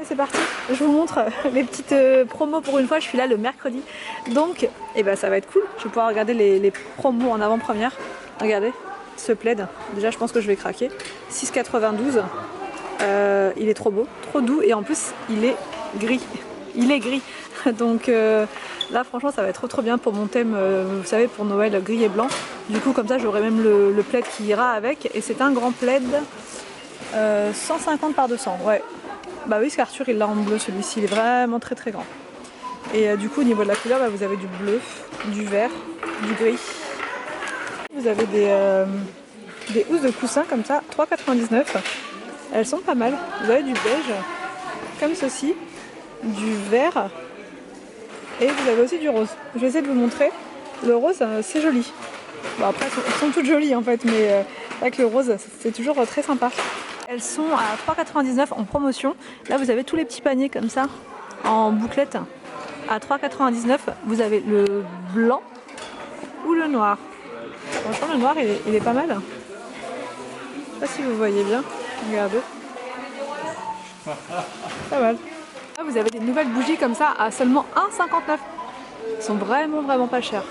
c'est parti, je vous montre les petites promos pour une fois, je suis là le mercredi. Donc, eh ben, ça va être cool, je vais pouvoir regarder les promos en avant-première. Regardez, ce plaid, déjà je pense que je vais craquer. 6,92, il est trop beau, trop doux et en plus il est gris. Il est gris, donc là franchement ça va être trop bien pour mon thème, vous savez, pour Noël, gris et blanc. Du coup comme ça j'aurai même le plaid qui ira avec et c'est un grand plaid 150 par 200, ouais. Bah oui, parce qu'Arthur il l'a en bleu celui-ci, il est vraiment très très grand. Et du coup au niveau de la couleur, bah, vous avez du bleu, du vert, du gris. Vous avez des housses de coussin comme ça, 3,99. Elles sont pas mal. Vous avez du beige, comme ceci, du vert et vous avez aussi du rose. Je vais essayer de vous montrer. Le rose, c'est joli. Bon après, elles sont toutes jolies en fait, mais avec le rose, c'est toujours très sympa. Elles sont à 3,99 en promotion. Là, vous avez tous les petits paniers comme ça, en bouclette, à 3,99. Vous avez le blanc ou le noir. Franchement, le noir, il est pas mal. Je sais pas si vous voyez bien. Regardez. Pas mal. Là, vous avez des nouvelles bougies comme ça à seulement 1,59. Elles sont vraiment pas chères.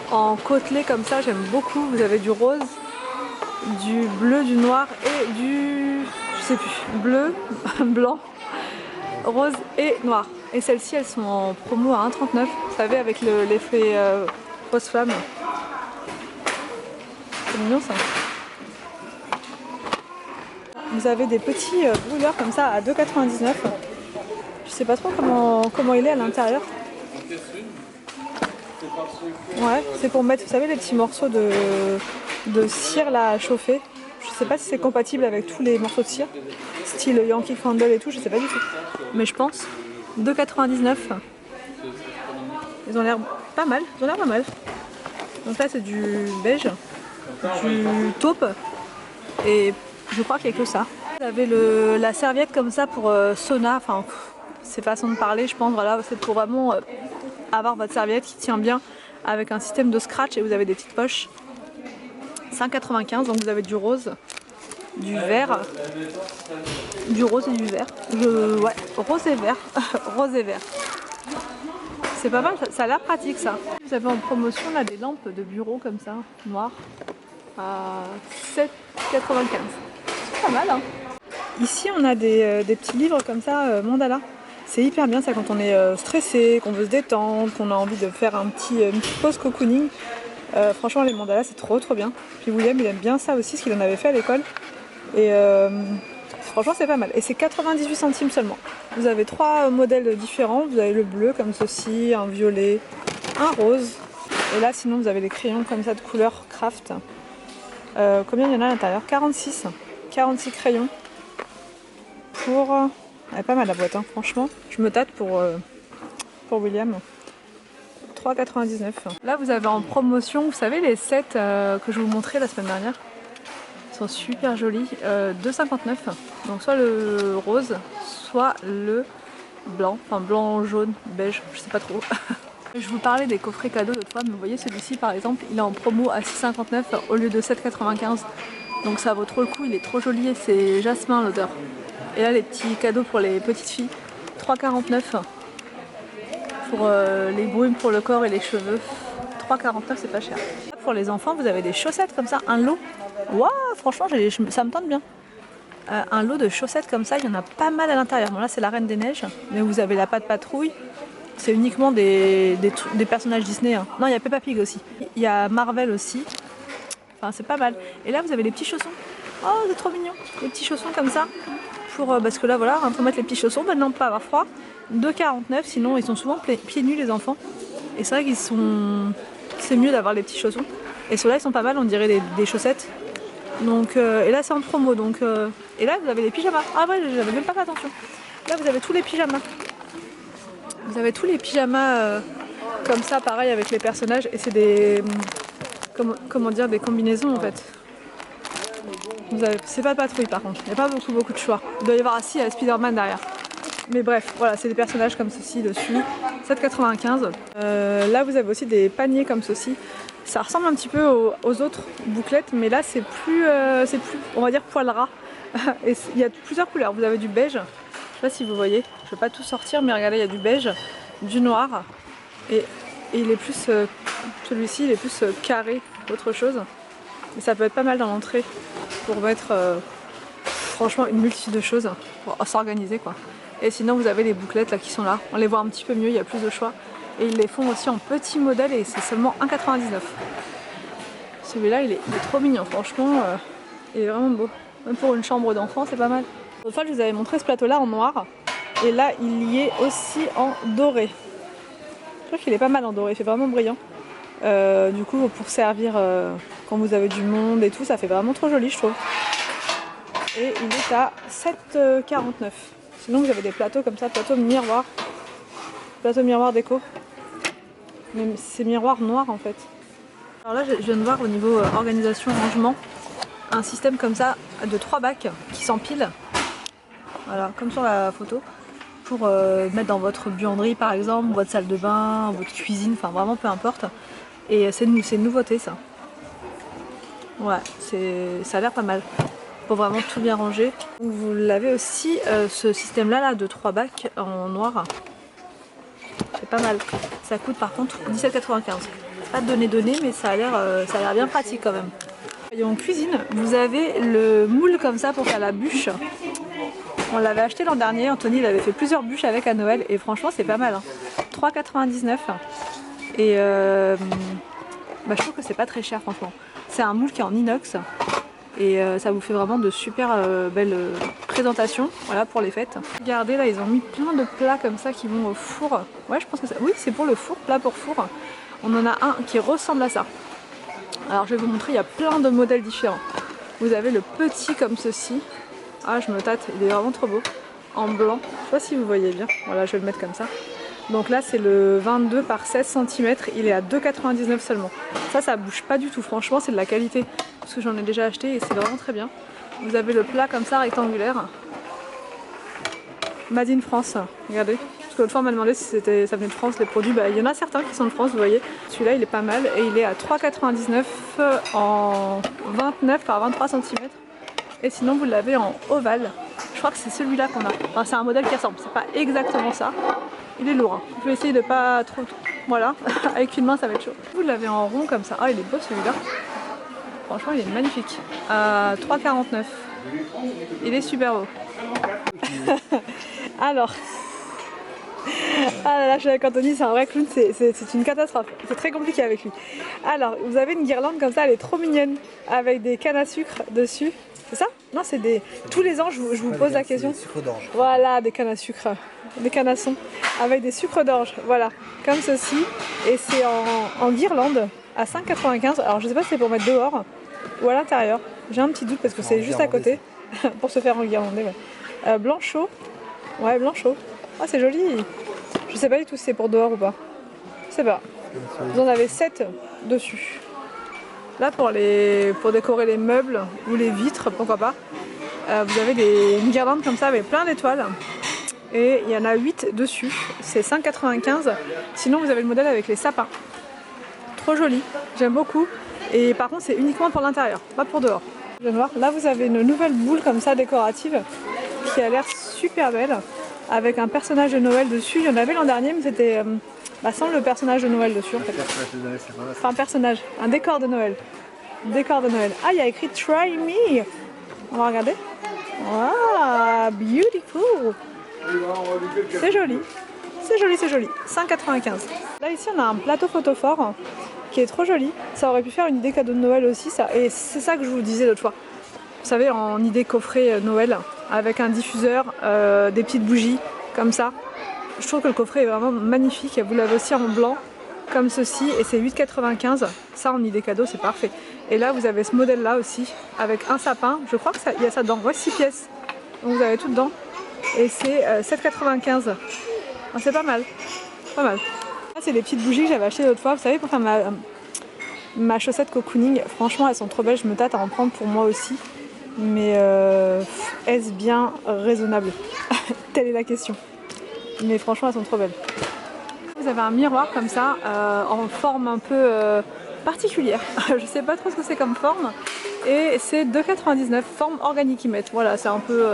En côtelé comme ça, j'aime beaucoup. Vous avez du rose, du bleu, du noir et du, je sais plus, bleu, blanc, rose et noir. Et celles-ci, elles sont en promo à 1,39. Vous savez, avec l'effet rose flamme. C'est mignon ça. Vous avez des petits brûleurs comme ça à 2,99. Je sais pas trop comment il est à l'intérieur. Ouais, c'est pour mettre, vous savez, les petits morceaux de cire là à chauffer. Je sais pas si c'est compatible avec tous les morceaux de cire, style Yankee Candle et tout, je sais pas du tout. Mais je pense. 2,99. Ils ont l'air pas mal, Donc là c'est du beige, du taupe et je crois qu'il n'y a que ça. Vous avez la serviette comme ça pour sauna, enfin c'est façon de parler je pense, voilà, c'est pour vraiment avoir votre serviette qui tient bien avec un système de scratch et vous avez des petites poches. 5,95, donc vous avez du rose, du vert, du rose et du vert. Ouais, rose et vert, rose et vert. C'est pas mal, ça a l'air pratique ça. Vous avez en promotion là des lampes de bureau comme ça, noires, à 7,95. C'est pas mal hein. Ici on a des petits livres comme ça, mandala. C'est hyper bien ça quand on est stressé, qu'on veut se détendre, qu'on a envie de faire une petite pause cocooning. Franchement les mandalas c'est trop bien. Puis William il aime bien ça aussi, ce qu'il en avait fait à l'école. Et franchement c'est pas mal. Et c'est 98 centimes seulement. Vous avez 3 modèles différents. Vous avez le bleu comme ceci, un violet, un rose. Et là sinon vous avez les crayons comme ça de couleur craft. Combien il y en a à l'intérieur? 46 crayons. Pour... Elle est pas mal la boîte hein, franchement. Je me tâte pour William. 3,99. Là vous avez en promotion, vous savez les sets que je vous montrais la semaine dernière. Ils sont super jolis. 2,59. Donc soit le rose, soit le blanc. Enfin blanc, jaune, beige, je sais pas trop. Je vous parlais des coffrets cadeaux l'autre fois, mais vous voyez celui-ci par exemple, il est en promo à 6,59 au lieu de 7,95. Donc ça vaut trop le coup, il est trop joli et c'est jasmin l'odeur. Et là les petits cadeaux pour les petites filles, 3,49 pour les brûles pour le corps et les cheveux. 3,49 c'est pas cher. Pour les enfants vous avez des chaussettes comme ça, un lot. Waouh, franchement ça me tente bien. Un lot de chaussettes comme ça, il y en a pas mal à l'intérieur. Bon là c'est la Reine des Neiges, mais vous avez la Patte Patrouille. C'est uniquement des personnages Disney. Hein. Non, il y a Peppa Pig aussi. Il y a Marvel aussi. Enfin, c'est pas mal. Et là, vous avez les petits chaussons. Oh, c'est trop mignon. Les petits chaussons comme ça. Parce que là, voilà, il faut mettre les petits chaussons. Maintenant, pas avoir froid. 2,49. Sinon, ils sont souvent pieds nus, les enfants. Et c'est vrai qu'ils sont... C'est mieux d'avoir les petits chaussons. Et ceux-là, ils sont pas mal. On dirait des chaussettes. Donc, et là, c'est en promo. Donc, et là, vous avez les pyjamas. Ah ouais, j'avais même pas fait attention. Là, vous avez tous les pyjamas. Vous avez tous les pyjamas comme ça, pareil avec les personnages, et c'est des comment dire, des combinaisons en fait. C'est pas Patrouille par contre, il n'y a pas beaucoup de choix. Il doit y avoir assis à Spider-Man derrière. Mais bref, voilà, c'est des personnages comme ceci dessus. 7,95. Là vous avez aussi des paniers comme ceci. Ça ressemble un petit peu aux autres bouclettes, mais là c'est plus on va dire poil ras. Et il y a plusieurs couleurs. Vous avez du beige, sais pas si vous voyez, je vais pas tout sortir mais regardez il y a du beige, du noir et il est plus, celui-ci il est plus carré qu'autre chose. Mais ça peut être pas mal dans l'entrée pour mettre franchement une multitude de choses pour s'organiser quoi. Et sinon vous avez les bouclettes là qui sont là, on les voit un petit peu mieux, il y a plus de choix. Et ils les font aussi en petit modèle et c'est seulement 1,99 €. Celui-là il est trop mignon franchement, il est vraiment beau. Même pour une chambre d'enfant c'est pas mal. L'autre fois je vous avais montré ce plateau là en noir et là il y est aussi en doré. Je trouve qu'il est pas mal en doré, il fait vraiment brillant. Du coup pour servir quand vous avez du monde et tout, ça fait vraiment trop joli je trouve. Et il est à 7,49 €. Sinon vous avez des plateaux comme ça, plateau miroir déco. Mais c'est miroir noir en fait. Alors là je viens de voir au niveau organisation rangement un système comme ça de 3 bacs qui s'empilent. Voilà, comme sur la photo. Pour mettre dans votre buanderie par exemple, votre salle de bain, votre cuisine, enfin vraiment peu importe. Et c'est une nouveauté ça. Ouais, ça a l'air pas mal. Pour vraiment tout bien ranger. Vous l'avez aussi ce système là de 3 bacs en noir. C'est pas mal. Ça coûte par contre 17,95 €. Pas donné mais ça a l'air bien pratique quand même. Et en cuisine, vous avez le moule comme ça pour faire la bûche. On l'avait acheté l'an dernier, Anthony il avait fait plusieurs bûches avec à Noël et franchement c'est pas mal. Hein. 3,99 €. Et je trouve que c'est pas très cher franchement. C'est un moule qui est en inox et ça vous fait vraiment de super belles présentations, voilà, pour les fêtes. Regardez là, ils ont mis plein de plats comme ça qui vont au four. Ouais, je pense que ça... Oui, c'est pour le four, plat pour four. On en a un qui ressemble à ça. Alors je vais vous montrer, il y a plein de modèles différents. Vous avez le petit comme ceci. Ah, je me tâte, il est vraiment trop beau. En blanc, je sais pas si vous voyez bien. Voilà, je vais le mettre comme ça. Donc là c'est le 22 par 16 cm, il est à 2,99 € seulement. Ça bouge pas du tout, franchement c'est de la qualité. Parce que j'en ai déjà acheté et c'est vraiment très bien. Vous avez le plat comme ça rectangulaire. Made in France, regardez. Parce que l'autre fois on m'a demandé si ça venait de France les produits. Bah, il y en a certains qui sont de France, vous voyez. Celui-là il est pas mal et il est à 3,99 € en 29 par 23 cm. Et sinon vous l'avez en ovale. Je crois que c'est celui-là qu'on a. Enfin, c'est un modèle qui ressemble, c'est pas exactement ça. Il est lourd, hein. Je vais essayer de pas trop... Voilà, avec une main ça va être chaud. Vous l'avez en rond comme ça. Ah, il est beau celui-là. Franchement, il est magnifique. À 3,49 €. Il est super beau. Alors... Ah là là, je suis avec Anthony, c'est un vrai clown, c'est une catastrophe. C'est très compliqué avec lui. Alors, vous avez une guirlande comme ça, elle est trop mignonne. Avec des cannes à sucre dessus. C'est ça? Non, c'est des... Tous les ans, je vous pose la question. Des sucres d'orge. Voilà, des cannes à sucre. Des canassons. Avec des sucres d'orge. Voilà, comme ceci. Et c'est en guirlande à 5,95 €. Alors, je sais pas si c'est pour mettre dehors ou à l'intérieur. J'ai un petit doute parce que c'est juste à côté. Pour se faire enguirlander, ouais. Blanc chaud. Ouais, blanc chaud. Ah, c'est joli. Je sais pas du tout si c'est pour dehors ou pas. Je sais pas. Vous en avez 7 dessus. Là pour décorer les meubles ou les vitres, pourquoi pas. Vous avez une guirlande comme ça avec plein d'étoiles. Et il y en a 8 dessus. C'est 5,95 €. Sinon vous avez le modèle avec les sapins. Trop joli. J'aime beaucoup. Et par contre c'est uniquement pour l'intérieur, pas pour dehors. Je viens de voir. Là vous avez une nouvelle boule comme ça décorative qui a l'air super belle. Avec un personnage de Noël dessus. Il y en avait l'an dernier, mais c'était sans le personnage de Noël dessus en fait. Enfin, un personnage, un décor de Noël. Décor de Noël. Ah, il y a écrit Try Me. On va regarder. Ah, beautiful. C'est joli. C'est joli, c'est joli. 5,95 €. Là, ici, on a un plateau photophore qui est trop joli. Ça aurait pu faire une idée cadeau de Noël aussi. Ça. Et c'est ça que je vous disais l'autre fois. Vous savez, en idée coffret Noël, avec un diffuseur, des petites bougies, comme ça. Je trouve que le coffret est vraiment magnifique. Vous l'avez aussi en blanc, comme ceci, et c'est 8,95 €. Ça, en idée cadeau, c'est parfait. Et là, vous avez ce modèle-là aussi, avec un sapin. Je crois qu'il y a ça dedans. Ouais, 6 pièces. Donc vous avez tout dedans. Et c'est 7,95 €. C'est pas mal. Pas mal. Ça, c'est les petites bougies que j'avais achetées l'autre fois. Vous savez, pour faire ma chaussette cocooning. Franchement, elles sont trop belles. Je me tâte à en prendre pour moi aussi. Mais est-ce bien raisonnable? Telle est la question. Mais franchement elles sont trop belles. Vous avez un miroir comme ça en forme un peu particulière. Je sais pas trop ce que c'est comme forme. Et c'est 2,99 €, forme organique qu'ils mettent. Voilà, c'est un peu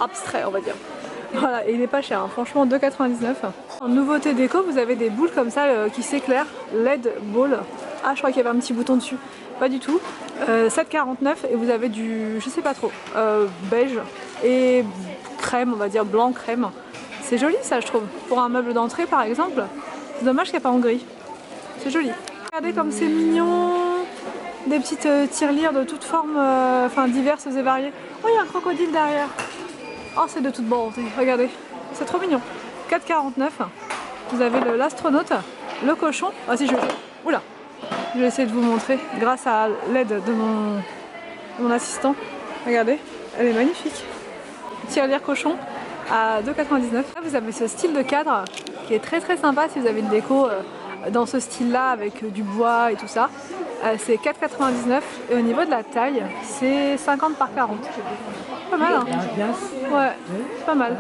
abstrait on va dire. Voilà, et il est pas cher, hein. Franchement 2,99 €. En nouveauté déco, vous avez des boules comme ça qui s'éclairent, LED ball. Ah, je crois qu'il y avait un petit bouton dessus. Pas du tout. 7,49 € et vous avez du, je sais pas trop, beige et crème, on va dire blanc crème. C'est joli ça, je trouve. Pour un meuble d'entrée par exemple, c'est dommage qu'il n'y a pas en gris. C'est joli. Regardez comme c'est mignon. Des petites tirelires de toutes formes, enfin diverses et variées. Oh, il y a un crocodile derrière. Oh, c'est de toute beauté. Regardez, c'est trop mignon. 4,49 €. Vous avez l'astronaute, le cochon. Ah si, je vais essayer. Oula, je vais essayer de vous montrer grâce à l'aide de mon assistant. Regardez, elle est magnifique. Tirelire cochon à 2,99 €. Là, vous avez ce style de cadre qui est très sympa si vous avez une déco dans ce style là avec du bois et tout ça. C'est 4,99 € et au niveau de la taille c'est 50 par 40. Pas mal hein. Ouais, pas mal.